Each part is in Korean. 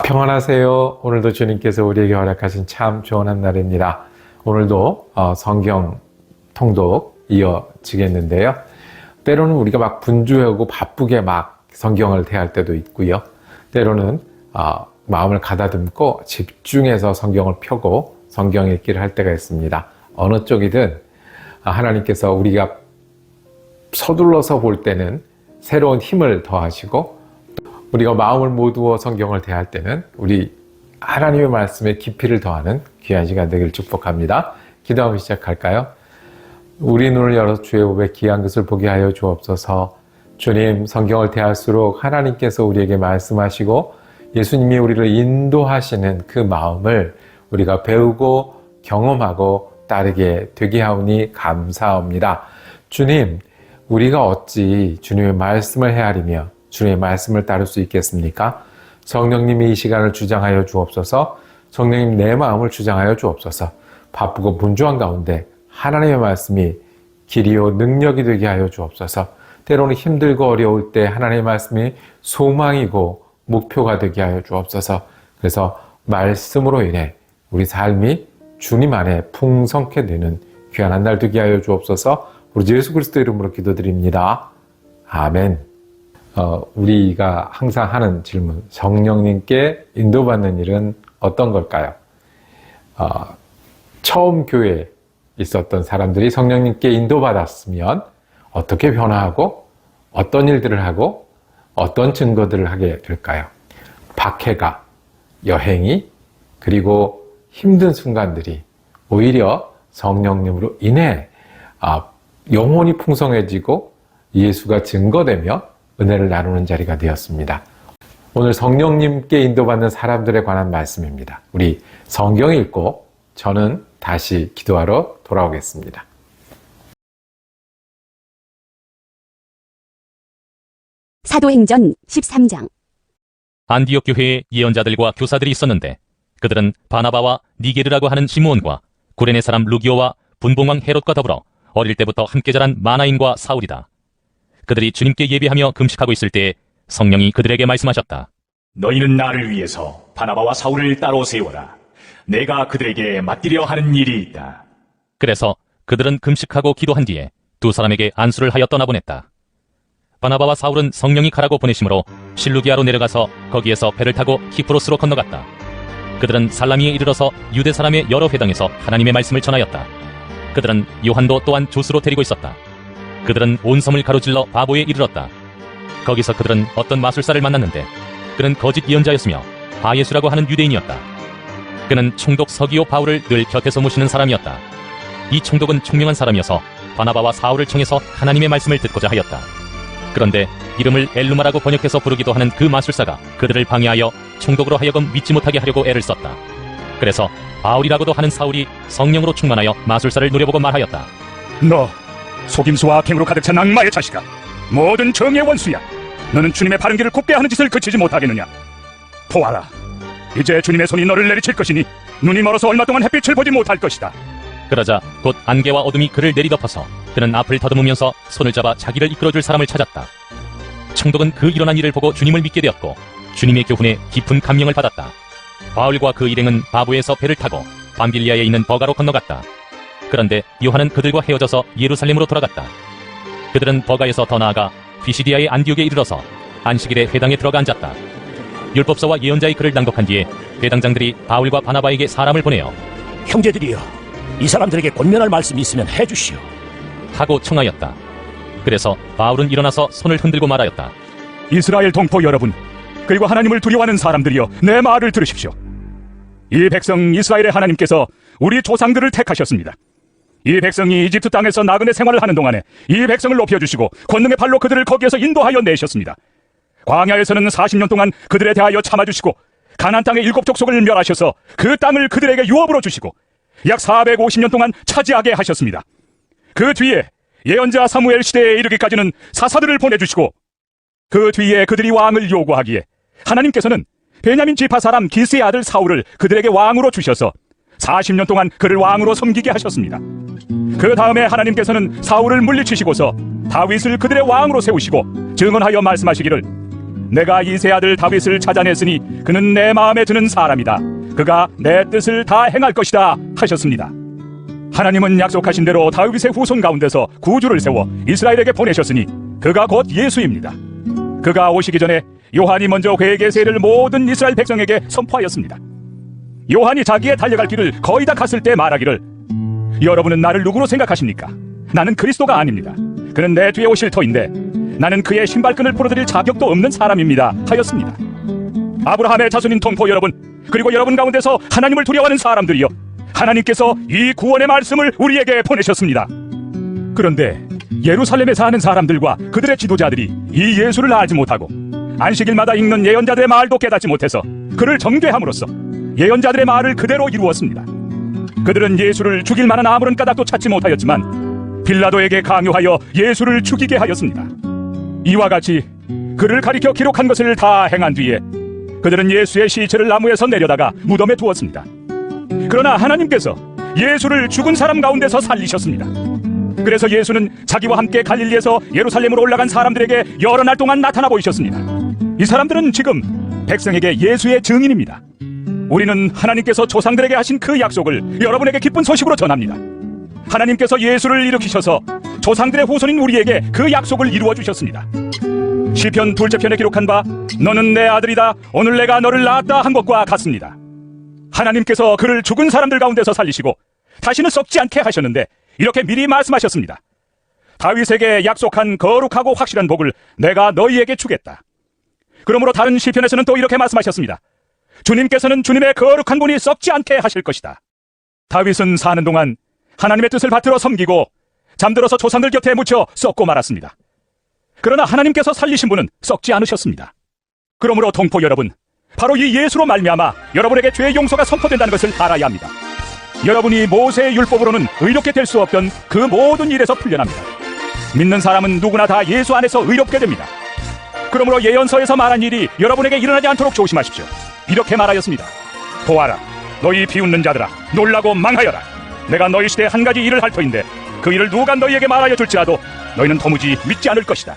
평안하세요. 오늘도 주님께서 우리에게 허락하신 참 좋은 한 날입니다. 오늘도 성경 통독 이어지겠는데요. 때로는 우리가 막 분주하고 바쁘게 막 성경을 대할 때도 있고요. 때로는 마음을 가다듬고 집중해서 성경을 펴고 성경 읽기를 할 때가 있습니다. 어느 쪽이든 하나님께서 우리가 서둘러서 볼 때는 새로운 힘을 더하시고, 우리가 마음을 모두어 성경을 대할 때는 우리 하나님의 말씀에 깊이를 더하는 귀한 시간 되길 축복합니다. 기도하며 시작할까요? 우리 눈을 열어 주의 법에 귀한 것을 보게 하여 주옵소서. 주님, 성경을 대할수록 하나님께서 우리에게 말씀하시고 예수님이 우리를 인도하시는 그 마음을 우리가 배우고 경험하고 따르게 되게 하오니 감사합니다. 주님, 우리가 어찌 주님의 말씀을 헤아리며 주님의 말씀을 따를 수 있겠습니까? 성령님이 이 시간을 주장하여 주옵소서. 성령님, 내 마음을 주장하여 주옵소서. 바쁘고 분주한 가운데 하나님의 말씀이 길이요 능력이 되게 하여 주옵소서. 때로는 힘들고 어려울 때 하나님의 말씀이 소망이고 목표가 되게 하여 주옵소서. 그래서 말씀으로 인해 우리 삶이 주님 안에 풍성케 되는 귀한 한 날 되게 하여 주옵소서. 우리 예수 그리스도 이름으로 기도드립니다. 아멘. 우리가 항상 하는 질문, 성령님께 인도받는 일은 어떤 걸까요? 처음 교회에 있었던 사람들이 성령님께 인도받았으면 어떻게 변화하고 어떤 일들을 하고 어떤 증거들을 하게 될까요? 박해가, 여행이, 그리고 힘든 순간들이 오히려 성령님으로 인해 영혼이 풍성해지고 예수가 증거되며 은혜를 나누는 자리가 되었습니다. 오늘 성령님께 인도받는 사람들에 관한 말씀입니다. 우리 성경 읽고 저는 다시 기도하러 돌아오겠습니다. 사도행전 13장. 안디옥 교회에 예언자들과 교사들이 있었는데 그들은 바나바와 니게르라고 하는 시므온과 구레네 사람 루기오와 분봉왕 헤롯과 더불어 어릴 때부터 함께 자란 마나인과 사울이다. 그들이 주님께 예배하며 금식하고 있을 때에 성령이 그들에게 말씀하셨다. 너희는 나를 위해서 바나바와 사울을 따로 세워라. 내가 그들에게 맡기려 하는 일이 있다. 그래서 그들은 금식하고 기도한 뒤에 두 사람에게 안수를 하여 떠나보냈다. 바나바와 사울은 성령이 가라고 보내심으로 실루기아로 내려가서 거기에서 배를 타고 키프로스로 건너갔다. 그들은 살라미에 이르러서 유대 사람의 여러 회당에서 하나님의 말씀을 전하였다. 그들은 요한도 또한 조수로 데리고 있었다. 그들은 온 섬을 가로질러 바보에 이르렀다. 거기서 그들은 어떤 마술사를 만났는데 그는 거짓 예언자였으며 바예수라고 하는 유대인이었다. 그는 총독 서기오 바울을 늘 곁에서 모시는 사람이었다. 이 총독은 총명한 사람이어서 바나바와 사울을 청해서 하나님의 말씀을 듣고자 하였다. 그런데 이름을 엘루마라고 번역해서 부르기도 하는 그 마술사가 그들을 방해하여 총독으로 하여금 믿지 못하게 하려고 애를 썼다. 그래서 바울이라고도 하는 사울이 성령으로 충만하여 마술사를 노려보고 말하였다. 너 속임수와 악행으로 가득 찬 악마의 자식아, 모든 정의 원수야. 너는 주님의 바른 길을 굽게 하는 짓을 그치지 못하겠느냐. 보아라, 이제 주님의 손이 너를 내리칠 것이니 눈이 멀어서 얼마 동안 햇빛을 보지 못할 것이다. 그러자 곧 안개와 어둠이 그를 내리덮어서 그는 앞을 더듬으면서 손을 잡아 자기를 이끌어줄 사람을 찾았다. 총독은 그 일어난 일을 보고 주님을 믿게 되었고 주님의 교훈에 깊은 감명을 받았다. 바울과 그 일행은 바보에서 배를 타고 밤빌리아에 있는 버가로 건너갔다. 그런데 요한은 그들과 헤어져서 예루살렘으로 돌아갔다. 그들은 버가에서 더 나아가 피시디아의 안디옥에 이르러서 안식일에 회당에 들어가 앉았다. 율법서와 예언자의 글을 낭독한 뒤에 회당장들이 바울과 바나바에게 사람을 보내어 형제들이여, 이 사람들에게 권면할 말씀이 있으면 해주시오 하고 청하였다. 그래서 바울은 일어나서 손을 흔들고 말하였다. 이스라엘 동포 여러분, 그리고 하나님을 두려워하는 사람들이여, 내 말을 들으십시오. 이 백성 이스라엘의 하나님께서 우리 조상들을 택하셨습니다. 이 백성이 이집트 땅에서 나그네 생활을 하는 동안에 이 백성을 높여주시고 권능의 발로 그들을 거기에서 인도하여 내셨습니다. 광야에서는 40년 동안 그들에 대하여 참아주시고 가나안 땅의 7 족속을 멸하셔서 그 땅을 그들에게 유업으로 주시고 약 450년 동안 차지하게 하셨습니다. 그 뒤에 예언자 사무엘 시대에 이르기까지는 사사들을 보내주시고 그 뒤에 그들이 왕을 요구하기에 하나님께서는 베냐민 지파 사람 기스의 아들 사울을 그들에게 왕으로 주셔서 40년 동안 그를 왕으로 섬기게 하셨습니다. 그 다음에 하나님께서는 사울을 물리치시고서 다윗을 그들의 왕으로 세우시고 증언하여 말씀하시기를 내가 이세 아들 다윗을 찾아냈으니 그는 내 마음에 드는 사람이다. 그가 내 뜻을 다 행할 것이다 하셨습니다. 하나님은 약속하신 대로 다윗의 후손 가운데서 구주를 세워 이스라엘에게 보내셨으니 그가 곧 예수입니다. 그가 오시기 전에 요한이 먼저 회개 세례를 모든 이스라엘 백성에게 선포하였습니다. 요한이 자기의 달려갈 길을 거의 다 갔을 때 말하기를, 여러분은 나를 누구로 생각하십니까? 나는 그리스도가 아닙니다. 그는 내 뒤에 오실 터인데 나는 그의 신발끈을 풀어드릴 자격도 없는 사람입니다 하였습니다. 아브라함의 자손인 동포 여러분, 그리고 여러분 가운데서 하나님을 두려워하는 사람들이여, 하나님께서 이 구원의 말씀을 우리에게 보내셨습니다. 그런데 예루살렘에 사는 사람들과 그들의 지도자들이 이 예수를 알지 못하고 안식일마다 읽는 예언자들의 말도 깨닫지 못해서 그를 정죄함으로써 예언자들의 말을 그대로 이루었습니다. 그들은 예수를 죽일 만한 아무런 까닭도 찾지 못하였지만 빌라도에게 강요하여 예수를 죽이게 하였습니다. 이와 같이 그를 가리켜 기록한 것을 다 행한 뒤에 그들은 예수의 시체를 나무에서 내려다가 무덤에 두었습니다. 그러나 하나님께서 예수를 죽은 사람 가운데서 살리셨습니다. 그래서 예수는 자기와 함께 갈릴리에서 예루살렘으로 올라간 사람들에게 여러 날 동안 나타나 보이셨습니다. 이 사람들은 지금 백성에게 예수의 증인입니다. 우리는 하나님께서 조상들에게 하신 그 약속을 여러분에게 기쁜 소식으로 전합니다. 하나님께서 예수를 일으키셔서 조상들의 후손인 우리에게 그 약속을 이루어 주셨습니다. 시편 2째 편에 기록한 바 너는 내 아들이다 오늘 내가 너를 낳았다 한 것과 같습니다. 하나님께서 그를 죽은 사람들 가운데서 살리시고 다시는 썩지 않게 하셨는데 이렇게 미리 말씀하셨습니다. 다윗에게 약속한 거룩하고 확실한 복을 내가 너희에게 주겠다. 그러므로 다른 시편에서는 또 이렇게 말씀하셨습니다. 주님께서는 주님의 거룩한 분이 썩지 않게 하실 것이다. 다윗은 사는 동안 하나님의 뜻을 받들어 섬기고 잠들어서 조상들 곁에 묻혀 썩고 말았습니다. 그러나 하나님께서 살리신 분은 썩지 않으셨습니다. 그러므로 동포 여러분, 바로 이 예수로 말미암아 여러분에게 죄의 용서가 선포된다는 것을 알아야 합니다. 여러분이 모세의 율법으로는 의롭게 될 수 없던 그 모든 일에서 풀려납니다. 믿는 사람은 누구나 다 예수 안에서 의롭게 됩니다. 그러므로 예언서에서 말한 일이 여러분에게 일어나지 않도록 조심하십시오. 이렇게 말하였습니다. 보아라, 너희 비웃는 자들아, 놀라고 망하여라. 내가 너희 시대에 한 가지 일을 할 터인데 그 일을 누가 너희에게 말하여 줄지라도 너희는 도무지 믿지 않을 것이다.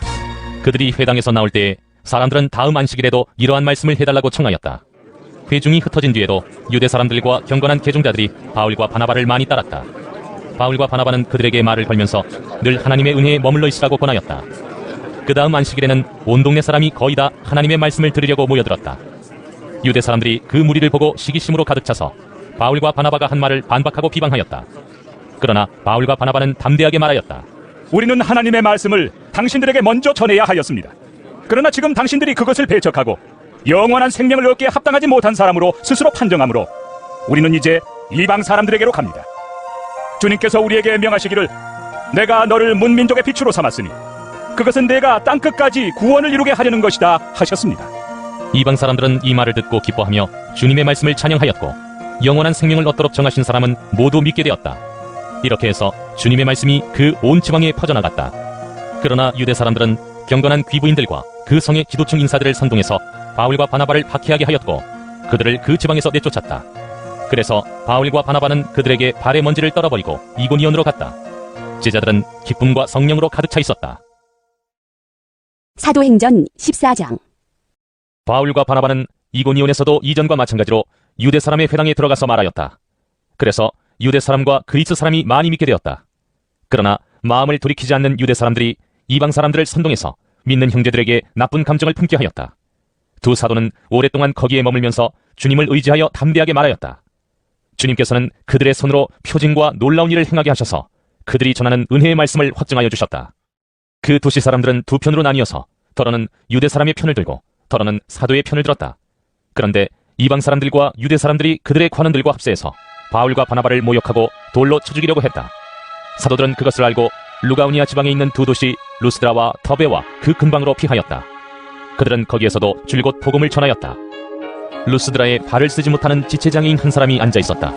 그들이 회당에서 나올 때에 사람들은 다음 안식일에도 이러한 말씀을 해달라고 청하였다. 회중이 흩어진 뒤에도 유대 사람들과 경건한 계종자들이 바울과 바나바를 많이 따랐다. 바울과 바나바는 그들에게 말을 걸면서 늘 하나님의 은혜에 머물러 있으라고 권하였다. 그 다음 안식일에는 온 동네 사람이 거의 다 하나님의 말씀을 들으려고 모여들었다. 유대 사람들이 그 무리를 보고 시기심으로 가득 차서 바울과 바나바가 한 말을 반박하고 비방하였다. 그러나 바울과 바나바는 담대하게 말하였다. 우리는 하나님의 말씀을 당신들에게 먼저 전해야 하였습니다. 그러나 지금 당신들이 그것을 배척하고 영원한 생명을 얻기에 합당하지 못한 사람으로 스스로 판정하므로 우리는 이제 이방 사람들에게로 갑니다. 주님께서 우리에게 명하시기를 내가 너를 문민족의 빛으로 삼았으니 그것은 내가 땅끝까지 구원을 이루게 하려는 것이다 하셨습니다. 이방 사람들은 이 말을 듣고 기뻐하며 주님의 말씀을 찬양하였고 영원한 생명을 얻도록 정하신 사람은 모두 믿게 되었다. 이렇게 해서 주님의 말씀이 그 온 지방에 퍼져나갔다. 그러나 유대 사람들은 경건한 귀부인들과 그 성의 지도층 인사들을 선동해서 바울과 바나바를 박해하게 하였고 그들을 그 지방에서 내쫓았다. 그래서 바울과 바나바는 그들에게 발의 먼지를 떨어버리고 이고니온으로 갔다. 제자들은 기쁨과 성령으로 가득 차 있었다. 사도행전 14장. 바울과 바나바는 이고니온에서도 이전과 마찬가지로 유대 사람의 회당에 들어가서 말하였다. 그래서 유대 사람과 그리스 사람이 많이 믿게 되었다. 그러나 마음을 돌이키지 않는 유대 사람들이 이방 사람들을 선동해서 믿는 형제들에게 나쁜 감정을 품게 하였다. 두 사도는 오랫동안 거기에 머물면서 주님을 의지하여 담대하게 말하였다. 주님께서는 그들의 손으로 표징과 놀라운 일을 행하게 하셔서 그들이 전하는 은혜의 말씀을 확증하여 주셨다. 그 도시 사람들은 두 편으로 나뉘어서 더러는 유대 사람의 편을 들고 더러는 사도의 편을 들었다. 그런데 이방 사람들과 유대 사람들이 그들의 관원들과 합세해서 바울과 바나바를 모욕하고 돌로 쳐 죽이려고 했다. 사도들은 그것을 알고 루가우니아 지방에 있는 두 도시 루스드라와 더베와 그 근방으로 피하였다. 그들은 거기에서도 줄곧 복음을 전하였다. 루스드라에 발을 쓰지 못하는 지체장애인 한 사람이 앉아 있었다.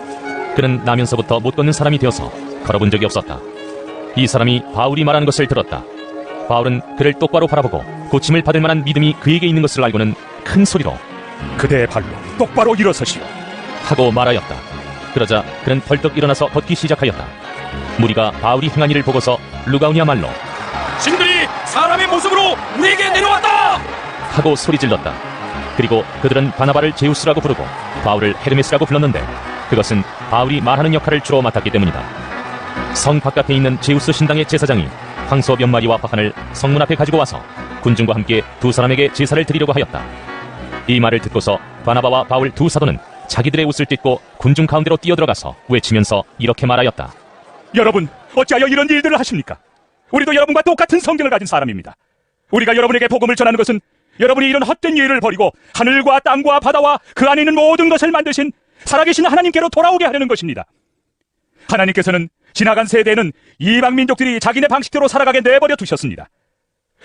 그는 나면서부터 못 걷는 사람이 되어서 걸어본 적이 없었다. 이 사람이 바울이 말하는 것을 들었다. 바울은 그를 똑바로 바라보고 고침을 받을 만한 믿음이 그에게 있는 것을 알고는 큰 소리로 그대의 발로 똑바로 일어서시오 하고 말하였다. 그러자 그는 벌떡 일어나서 걷기 시작하였다. 무리가 바울이 행한 일을 보고서 루가우니아 말로 신들이 사람의 모습으로 우리에게 내려왔다 하고 소리질렀다. 그리고 그들은 바나바를 제우스라고 부르고 바울을 헤르메스라고 불렀는데 그것은 바울이 말하는 역할을 주로 맡았기 때문이다. 성 바깥에 있는 제우스 신당의 제사장이 황소 몇 마리와 화환을 성문 앞에 가지고 와서 군중과 함께 두 사람에게 제사를 드리려고 하였다. 이 말을 듣고서 바나바와 바울 두 사도는 자기들의 옷을 찢고 군중 가운데로 뛰어들어가서 외치면서 이렇게 말하였다. 여러분, 어찌하여 이런 일들을 하십니까? 우리도 여러분과 똑같은 성경을 가진 사람입니다. 우리가 여러분에게 복음을 전하는 것은 여러분이 이런 헛된 일을 버리고 하늘과 땅과 바다와 그 안에 있는 모든 것을 만드신 살아계신 하나님께로 돌아오게 하려는 것입니다. 하나님께서는 지나간 세대에는 이방 민족들이 자기네 방식대로 살아가게 내버려 두셨습니다.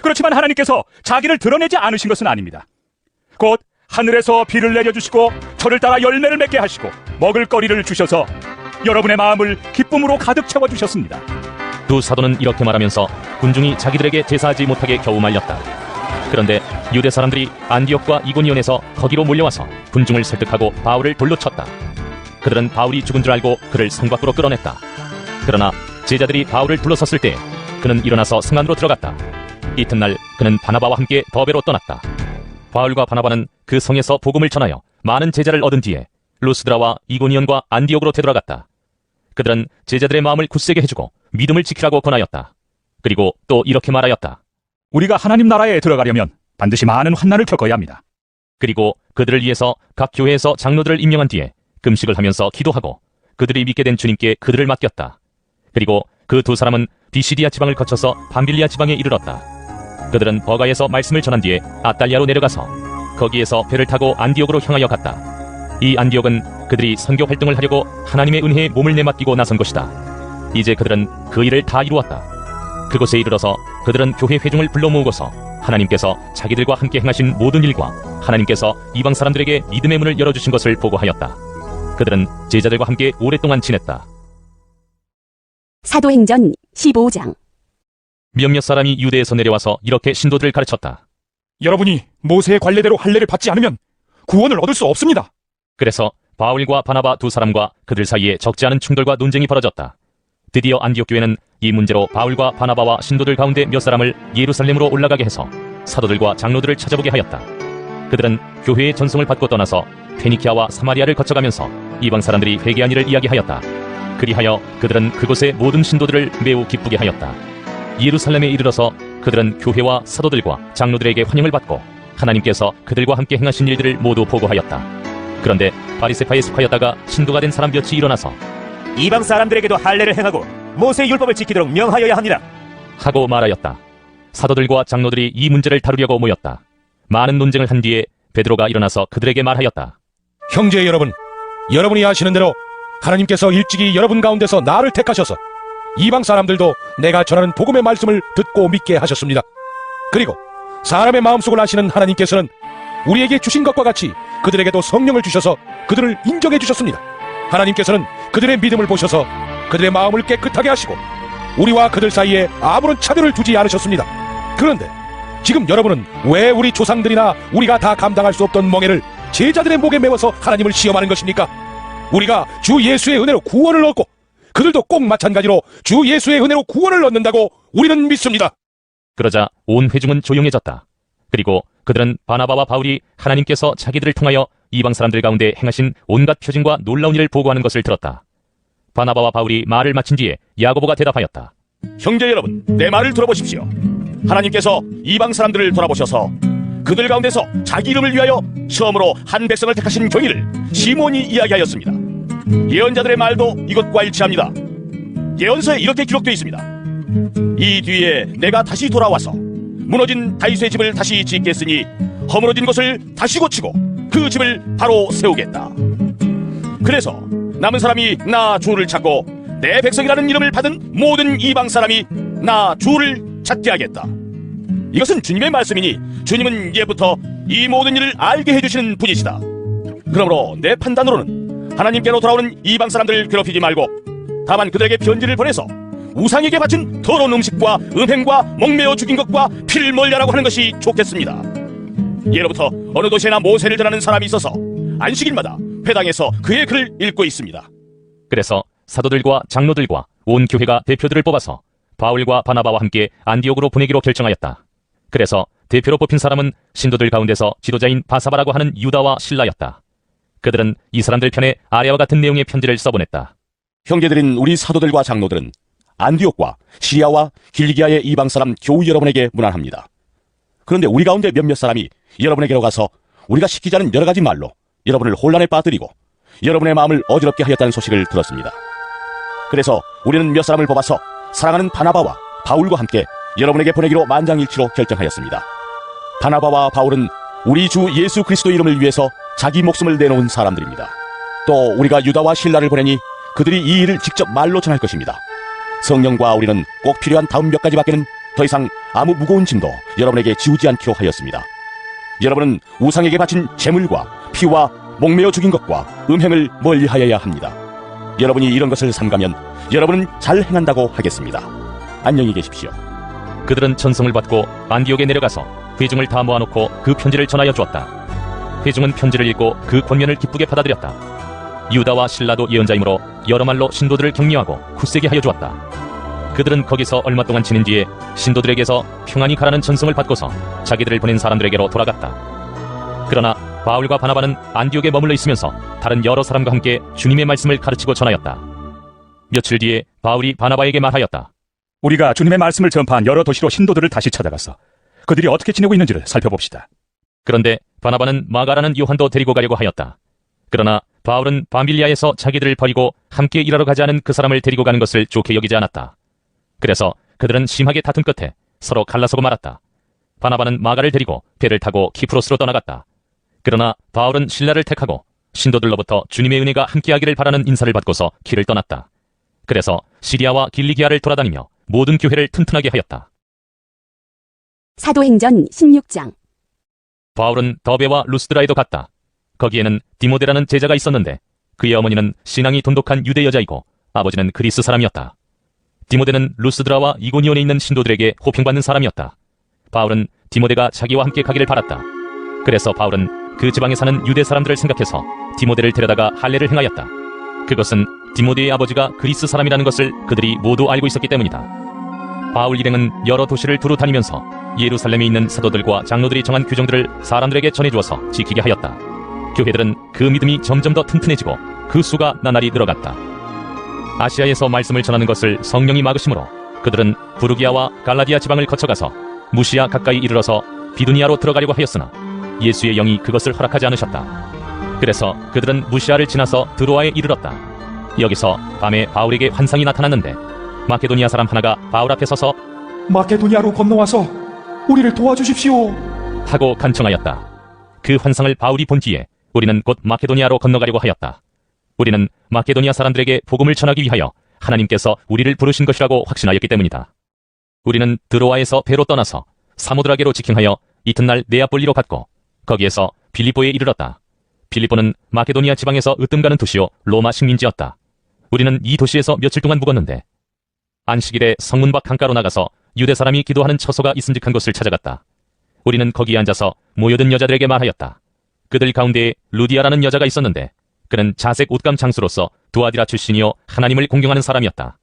그렇지만 하나님께서 자기를 드러내지 않으신 것은 아닙니다. 곧 하늘에서 비를 내려주시고 철을 따라 열매를 맺게 하시고 먹을 거리를 주셔서 여러분의 마음을 기쁨으로 가득 채워주셨습니다. 두 사도는 이렇게 말하면서 군중이 자기들에게 제사하지 못하게 겨우 말렸다. 그런데 유대 사람들이 안디옥과 이고니온에서 거기로 몰려와서 군중을 설득하고 바울을 돌로 쳤다. 그들은 바울이 죽은 줄 알고 그를 성 밖으로 끌어냈다. 그러나 제자들이 바울을 둘러섰을 때 그는 일어나서 성 안으로 들어갔다. 이튿날 그는 바나바와 함께 더베로 떠났다. 바울과 바나바는 그 성에서 복음을 전하여 많은 제자를 얻은 뒤에 루스드라와 이고니온과 안디옥으로 되돌아갔다. 그들은 제자들의 마음을 굳세게 해주고 믿음을 지키라고 권하였다. 그리고 또 이렇게 말하였다. 우리가 하나님 나라에 들어가려면 반드시 많은 환난을 겪어야 합니다. 그리고 그들을 위해서 각 교회에서 장로들을 임명한 뒤에 금식을 하면서 기도하고 그들이 믿게 된 주님께 그들을 맡겼다. 그리고 그 두 사람은 비시디아 지방을 거쳐서 밤빌리아 지방에 이르렀다. 그들은 버가에서 말씀을 전한 뒤에 아달리아로 내려가서 거기에서 배를 타고 안디옥으로 향하여 갔다. 이 안디옥은 그들이 선교 활동을 하려고 하나님의 은혜에 몸을 내맡기고 나선 곳이다. 이제 그들은 그 일을 다 이루었다. 그곳에 이르러서 그들은 교회 회중을 불러 모으고서 하나님께서 자기들과 함께 행하신 모든 일과 하나님께서 이방 사람들에게 믿음의 문을 열어주신 것을 보고하였다. 그들은 제자들과 함께 오랫동안 지냈다. 사도행전 15장. 몇몇 사람이 유대에서 내려와서 이렇게 신도들을 가르쳤다. 여러분이 모세의 관례대로 할례를 받지 않으면 구원을 얻을 수 없습니다. 그래서 바울과 바나바 두 사람과 그들 사이에 적지 않은 충돌과 논쟁이 벌어졌다. 드디어 안디옥 교회는 이 문제로 바울과 바나바와 신도들 가운데 몇 사람을 예루살렘으로 올라가게 해서 사도들과 장로들을 찾아보게 하였다. 그들은 교회의 전송을 받고 떠나서 페니키아와 사마리아를 거쳐가면서 이방 사람들이 회개한 일을 이야기하였다. 그리하여 그들은 그곳의 모든 신도들을 매우 기쁘게 하였다. 예루살렘에 이르러서 그들은 교회와 사도들과 장로들에게 환영을 받고 하나님께서 그들과 함께 행하신 일들을 모두 보고하였다. 그런데 바리새파에 속하였다가 신도가 된 사람 몇이 일어나서 이방 사람들에게도 할례를 행하고 모세의 율법을 지키도록 명하여야 합니다. 하고 말하였다. 사도들과 장로들이 이 문제를 다루려고 모였다. 많은 논쟁을 한 뒤에 베드로가 일어나서 그들에게 말하였다. 형제 여러분, 여러분이 아시는 대로 하나님께서 일찍이 여러분 가운데서 나를 택하셔서 이방 사람들도 내가 전하는 복음의 말씀을 듣고 믿게 하셨습니다. 그리고 사람의 마음속을 아시는 하나님께서는 우리에게 주신 것과 같이 그들에게도 성령을 주셔서 그들을 인정해 주셨습니다. 하나님께서는 그들의 믿음을 보셔서 그들의 마음을 깨끗하게 하시고 우리와 그들 사이에 아무런 차별을 두지 않으셨습니다. 그런데 지금 여러분은 왜 우리 조상들이나 우리가 다 감당할 수 없던 멍에를 제자들의 목에 메워서 하나님을 시험하는 것입니까? 우리가 주 예수의 은혜로 구원을 얻고 그들도 꼭 마찬가지로 주 예수의 은혜로 구원을 얻는다고 우리는 믿습니다. 그러자 온 회중은 조용해졌다. 그리고 그들은 바나바와 바울이 하나님께서 자기들을 통하여 이방 사람들 가운데 행하신 온갖 표징과 놀라운 일을 보고하는 것을 들었다. 바나바와 바울이 말을 마친 뒤에 야고보가 대답하였다. 형제 여러분, 내 말을 들어보십시오. 하나님께서 이방 사람들을 돌아보셔서 그들 가운데서 자기 이름을 위하여 처음으로 한 백성을 택하신 교리를 시몬이 이야기하였습니다. 예언자들의 말도 이것과 일치합니다. 예언서에 이렇게 기록되어 있습니다. 이 뒤에 내가 다시 돌아와서 무너진 다윗의 집을 다시 짓겠으니 허물어진 것을 다시 고치고 그 집을 바로 세우겠다. 그래서 남은 사람이 나 주를 찾고 내 백성이라는 이름을 받은 모든 이방 사람이 나 주를 찾게 하겠다. 이것은 주님의 말씀이니 주님은 예부터 이 모든 일을 알게 해주시는 분이시다. 그러므로 내 판단으로는 하나님께로 돌아오는 이방 사람들을 괴롭히지 말고 다만 그들에게 편지를 보내서 우상에게 바친 더러운 음식과 음행과 목매어 죽인 것과 피를 멀리하라고 하는 것이 좋겠습니다. 예로부터 어느 도시에나 모세를 전하는 사람이 있어서 안식일마다 회당에서 그의 글을 읽고 있습니다. 그래서 사도들과 장로들과 온 교회가 대표들을 뽑아서 바울과 바나바와 함께 안디옥으로 보내기로 결정하였다. 그래서 대표로 뽑힌 사람은 신도들 가운데서 지도자인 바사바라고 하는 유다와 실라였다. 그들은 이 사람들 편에 아래와 같은 내용의 편지를 써보냈다. 형제들인 우리 사도들과 장로들은 안디옥과 시리아와 길리기아의 이방 사람 교우 여러분에게 문안합니다. 그런데 우리 가운데 몇몇 사람이 여러분에게로 가서 우리가 시키지 않은 여러 가지 말로 여러분을 혼란에 빠뜨리고 여러분의 마음을 어지럽게 하였다는 소식을 들었습니다. 그래서 우리는 몇 사람을 뽑아서 사랑하는 바나바와 바울과 함께 여러분에게 보내기로 만장일치로 결정하였습니다. 바나바와 바울은 우리 주 예수 그리스도 이름을 위해서 자기 목숨을 내놓은 사람들입니다. 또 우리가 유다와 실라를 보내니 그들이 이 일을 직접 말로 전할 것입니다. 성령과 우리는 꼭 필요한 다음 몇 가지밖에는 더 이상 아무 무거운 짐도 여러분에게 지우지 않기로 하였습니다. 여러분은 우상에게 바친 제물과 피와 목매어 죽인 것과 음행을 멀리하여야 합니다. 여러분이 이런 것을 삼가면 여러분은 잘 행한다고 하겠습니다. 안녕히 계십시오. 그들은 전송을 받고 안디옥에 내려가서 회중을 다 모아놓고 그 편지를 전하여 주었다. 회중은 편지를 읽고 그 권면을 기쁘게 받아들였다. 유다와 실라도 예언자이므로 여러 말로 신도들을 격려하고 굳세게 하여 주었다. 그들은 거기서 얼마 동안 지낸 뒤에 신도들에게서 평안히 가라는 전송을 받고서 자기들을 보낸 사람들에게로 돌아갔다. 그러나 바울과 바나바는 안디옥에 머물러 있으면서 다른 여러 사람과 함께 주님의 말씀을 가르치고 전하였다. 며칠 뒤에 바울이 바나바에게 말하였다. 우리가 주님의 말씀을 전파한 여러 도시로 신도들을 다시 찾아가서 그들이 어떻게 지내고 있는지를 살펴봅시다. 그런데 바나바는 마가라는 요한도 데리고 가려고 하였다. 그러나 바울은 바밀리아에서 자기들을 버리고 함께 일하러 가지 않은 그 사람을 데리고 가는 것을 좋게 여기지 않았다. 그래서 그들은 심하게 다툰 끝에 서로 갈라서고 말았다. 바나바는 마가를 데리고 배를 타고 키프로스로 떠나갔다. 그러나 바울은 실라를 택하고 신도들로부터 주님의 은혜가 함께하기를 바라는 인사를 받고서 길을 떠났다. 그래서 시리아와 길리기아를 돌아다니며 모든 교회를 튼튼하게 하였다. 사도행전 16장. 바울은 더베와 루스드라에도 갔다. 거기에는 디모데라는 제자가 있었는데 그의 어머니는 신앙이 돈독한 유대 여자이고 아버지는 그리스 사람이었다. 디모데는 루스드라와 이고니온에 있는 신도들에게 호평받는 사람이었다. 바울은 디모데가 자기와 함께 가기를 바랐다. 그래서 바울은 그 지방에 사는 유대 사람들을 생각해서 디모데를 데려다가 할례를 행하였다. 그것은 디모데의 아버지가 그리스 사람이라는 것을 그들이 모두 알고 있었기 때문이다. 바울 일행은 여러 도시를 두루 다니면서 예루살렘에 있는 사도들과 장로들이 정한 규정들을 사람들에게 전해주어서 지키게 하였다. 교회들은 그 믿음이 점점 더 튼튼해지고 그 수가 나날이 늘어갔다. 아시아에서 말씀을 전하는 것을 성령이 막으심으로 그들은 부르기아와 갈라디아 지방을 거쳐가서 무시아 가까이 이르러서 비두니아로 들어가려고 하였으나 예수의 영이 그것을 허락하지 않으셨다. 그래서 그들은 무시아를 지나서 드로아에 이르렀다. 여기서 밤에 바울에게 환상이 나타났는데 마케도니아 사람 하나가 바울 앞에 서서 마케도니아로 건너와서 우리를 도와주십시오 하고 간청하였다. 그 환상을 바울이 본 뒤에 우리는 곧 마케도니아로 건너가려고 하였다. 우리는 마케도니아 사람들에게 복음을 전하기 위하여 하나님께서 우리를 부르신 것이라고 확신하였기 때문이다. 우리는 드로아에서 배로 떠나서 사모드라게로 직행하여 이튿날 네아폴리로 갔고 거기에서 빌립보에 이르렀다. 빌립보는 마케도니아 지방에서 으뜸가는 도시요 로마 식민지였다. 우리는 이 도시에서 며칠 동안 묵었는데 안식일에 성문 밖 강가로 나가서 유대 사람이 기도하는 처소가 있음직한 곳을 찾아갔다. 우리는 거기에 앉아서 모여든 여자들에게 말하였다. 그들 가운데에 루디아라는 여자가 있었는데 그는 자색 옷감 장수로서 두아디라 출신이요 하나님을 공경하는 사람이었다.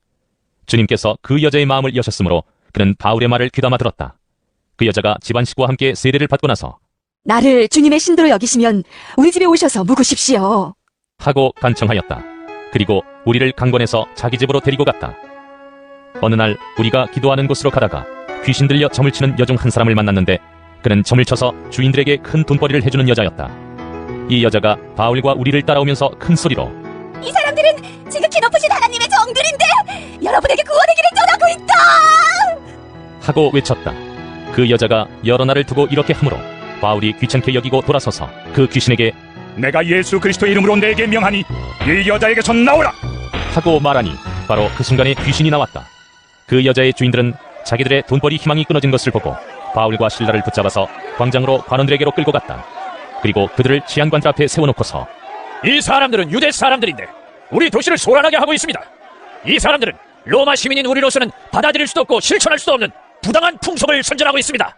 주님께서 그 여자의 마음을 여셨으므로 그는 바울의 말을 귀담아 들었다. 그 여자가 집안 식구와 함께 세례를 받고 나서 나를 주님의 신도로 여기시면 우리 집에 오셔서 묵으십시오. 하고 간청하였다. 그리고 우리를 강권해서 자기 집으로 데리고 갔다. 어느 날 우리가 기도하는 곳으로 가다가 귀신 들려 점을 치는 여종 한 사람을 만났는데 그는 점을 쳐서 주인들에게 큰 돈벌이를 해주는 여자였다. 이 여자가 바울과 우리를 따라오면서 큰 소리로 이 사람들은 지극히 높으신 하나님의 종들인데 여러분에게 구원의 길을 떠나고 있다. 하고 외쳤다. 그 여자가 여러 날을 두고 이렇게 하므로 바울이 귀찮게 여기고 돌아서서 그 귀신에게 내가 예수 그리스도의 이름으로 내게 명하니 이 여자에게서 나오라 하고 말하니 바로 그 순간에 귀신이 나왔다. 그 여자의 주인들은 자기들의 돈벌이 희망이 끊어진 것을 보고 바울과 실라를 붙잡아서 광장으로 관원들에게로 끌고 갔다. 그리고 그들을 치안관들 앞에 세워놓고서 이 사람들은 유대 사람들인데 우리 도시를 소란하게 하고 있습니다. 이 사람들은 로마 시민인 우리로서는 받아들일 수도 없고 실천할 수도 없는 부당한 풍속을 선전하고 있습니다.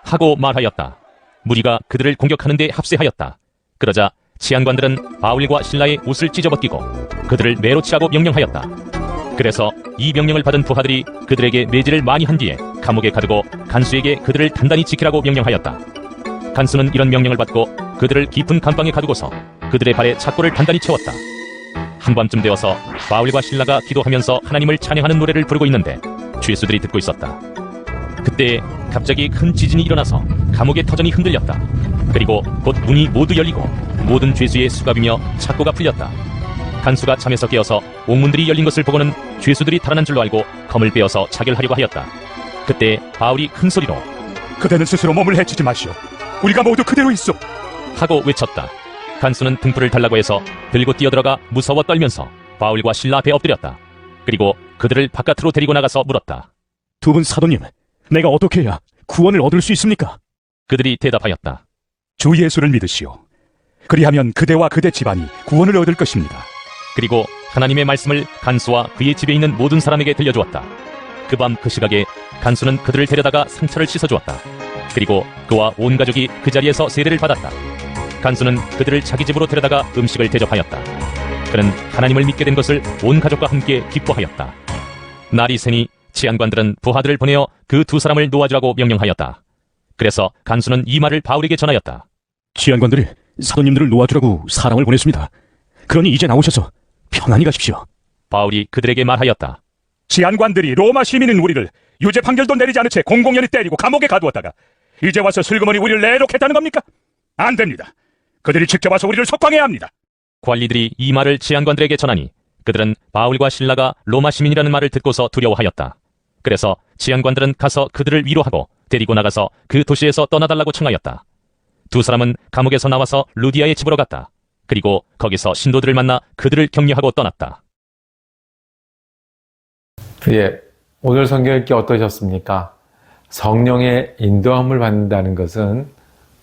하고 말하였다. 무리가 그들을 공격하는 데 합세하였다. 그러자 치안관들은 바울과 실라의 옷을 찢어벗기고 그들을 매로 치라고 명령하였다. 그래서 이 명령을 받은 부하들이 그들에게 매질을 많이 한 뒤에 감옥에 가두고 간수에게 그들을 단단히 지키라고 명령하였다. 간수는 이런 명령을 받고 그들을 깊은 감방에 가두고서 그들의 발에 착고를 단단히 채웠다. 한밤쯤 되어서 바울과 실라가 기도하면서 하나님을 찬양하는 노래를 부르고 있는데 죄수들이 듣고 있었다. 그때 갑자기 큰 지진이 일어나서 감옥의 터전이 흔들렸다. 그리고 곧 문이 모두 열리고 모든 죄수의 수갑이며 착고가 풀렸다. 간수가 잠에서 깨어서 옥문들이 열린 것을 보고는 죄수들이 달아난 줄로 알고 검을 빼어서 자결하려고 하였다. 그때 바울이 큰 소리로 그대는 스스로 몸을 해치지 마시오. 우리가 모두 그대로 있어. 하고 외쳤다. 간수는 등불을 달라고 해서 들고 뛰어들어가 무서워 떨면서 바울과 실라 앞에 엎드렸다. 그리고 그들을 바깥으로 데리고 나가서 물었다. 두 분 사도님, 내가 어떻게 해야 구원을 얻을 수 있습니까? 그들이 대답하였다. 주 예수를 믿으시오. 그리하면 그대와 그대 집안이 구원을 얻을 것입니다. 그리고 하나님의 말씀을 간수와 그의 집에 있는 모든 사람에게 들려주었다. 그 밤 그 시각에 간수는 그들을 데려다가 상처를 씻어주었다. 그리고 그와 온 가족이 그 자리에서 세례를 받았다. 간수는 그들을 자기 집으로 데려다가 음식을 대접하였다. 그는 하나님을 믿게 된 것을 온 가족과 함께 기뻐하였다. 날이 새니 치안관들은 부하들을 보내어 그 두 사람을 놓아주라고 명령하였다. 그래서 간수는 이 말을 바울에게 전하였다. 치안관들이 사도님들을 놓아주라고 사람을 보냈습니다. 그러니 이제 나오셔서 편안히 가십시오. 바울이 그들에게 말하였다. 치안관들이 로마 시민인 우리를 유죄 판결도 내리지 않은 채 공공연히 때리고 감옥에 가두었다가 이제 와서 슬그머니 우리를 내놓겠다는 겁니까? 안 됩니다. 그들이 직접 와서 우리를 석방해야 합니다. 관리들이 이 말을 치안관들에게 전하니 그들은 바울과 실라가 로마 시민이라는 말을 듣고서 두려워하였다. 그래서 치안관들은 가서 그들을 위로하고 데리고 나가서 그 도시에서 떠나달라고 청하였다. 두 사람은 감옥에서 나와서 루디아의 집으로 갔다. 그리고 거기서 신도들을 만나 그들을 격려하고 떠났다. 예, 오늘 성경 읽기 어떠셨습니까? 성령의 인도함을 받는다는 것은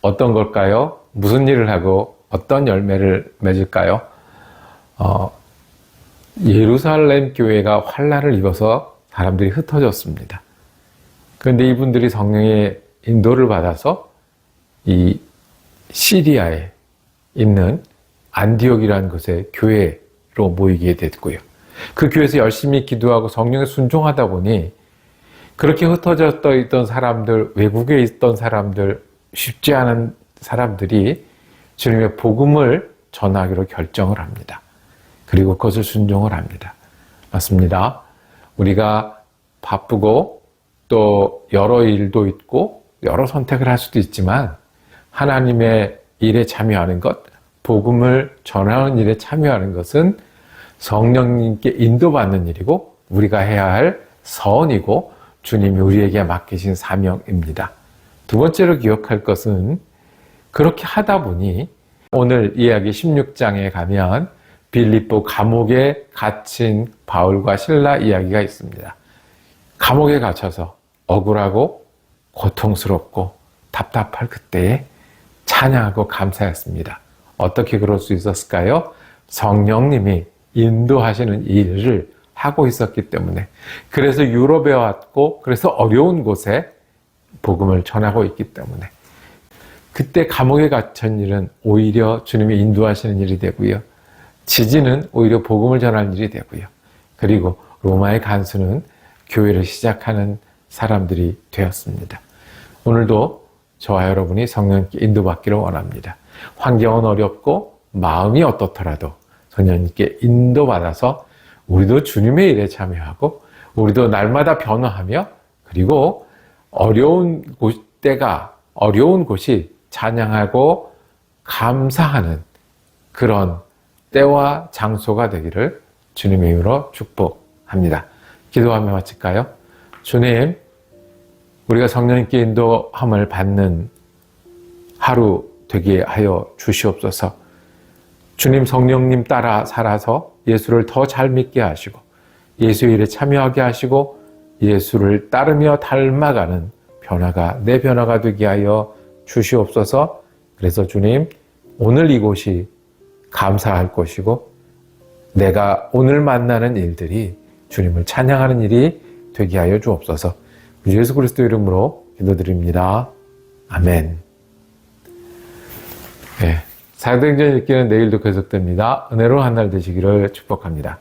어떤 걸까요? 무슨 일을 하고 어떤 열매를 맺을까요? 예루살렘 교회가 환난을 입어서 사람들이 흩어졌습니다. 그런데 이분들이 성령의 인도를 받아서 이 시리아에 있는 안디옥이라는 곳에 교회로 모이게 됐고요. 그 교회에서 열심히 기도하고 성령에 순종하다 보니 그렇게 흩어져 있던 사람들, 외국에 있던 사람들, 쉽지 않은 사람들이 주님의 복음을 전하기로 결정을 합니다. 그리고 그것을 순종을 합니다. 맞습니다. 우리가 바쁘고 또 여러 일도 있고 여러 선택을 할 수도 있지만 하나님의 일에 참여하는 것, 복음을 전하는 일에 참여하는 것은 성령님께 인도받는 일이고 우리가 해야 할 서원이고 주님이 우리에게 맡기신 사명입니다. 두 번째로 기억할 것은 그렇게 하다 보니 오늘 이야기 16장에 가면 빌립보 감옥에 갇힌 바울과 실라 이야기가 있습니다. 감옥에 갇혀서 억울하고 고통스럽고 답답할 그때에 찬양하고 감사했습니다. 어떻게 그럴 수 있었을까요? 성령님이 인도하시는 일을 하고 있었기 때문에. 그래서 유럽에 왔고 그래서 어려운 곳에 복음을 전하고 있기 때문에. 그때 감옥에 갇힌 일은 오히려 주님이 인도하시는 일이 되고요. 지진은 오히려 복음을 전하는 일이 되고요. 그리고 로마의 간수는 교회를 시작하는 사람들이 되었습니다. 오늘도 저와 여러분이 성령님께 인도받기를 원합니다. 환경은 어렵고 마음이 어떻더라도 성령님께 인도받아서 우리도 주님의 일에 참여하고 우리도 날마다 변화하며 그리고 어려운 곳이 찬양하고 감사하는 그런 때와 장소가 되기를 주님의 이름으로 축복합니다. 기도하며 마칠까요? 주님, 우리가 성령님께 인도함을 받는 하루 되게 하여 주시옵소서. 주님 성령님 따라 살아서 예수를 더 잘 믿게 하시고 예수의 일에 참여하게 하시고 예수를 따르며 닮아가는 내 변화가 되게 하여 주시옵소서. 그래서 주님, 오늘 이곳이 감사할 곳이고 내가 오늘 만나는 일들이 주님을 찬양하는 일이 되게 하여 주옵소서. 예수 그리스도 이름으로 기도드립니다. 아멘. 네, 사도행전 읽기는 내일도 계속됩니다. 은혜로운 한 날 되시기를 축복합니다.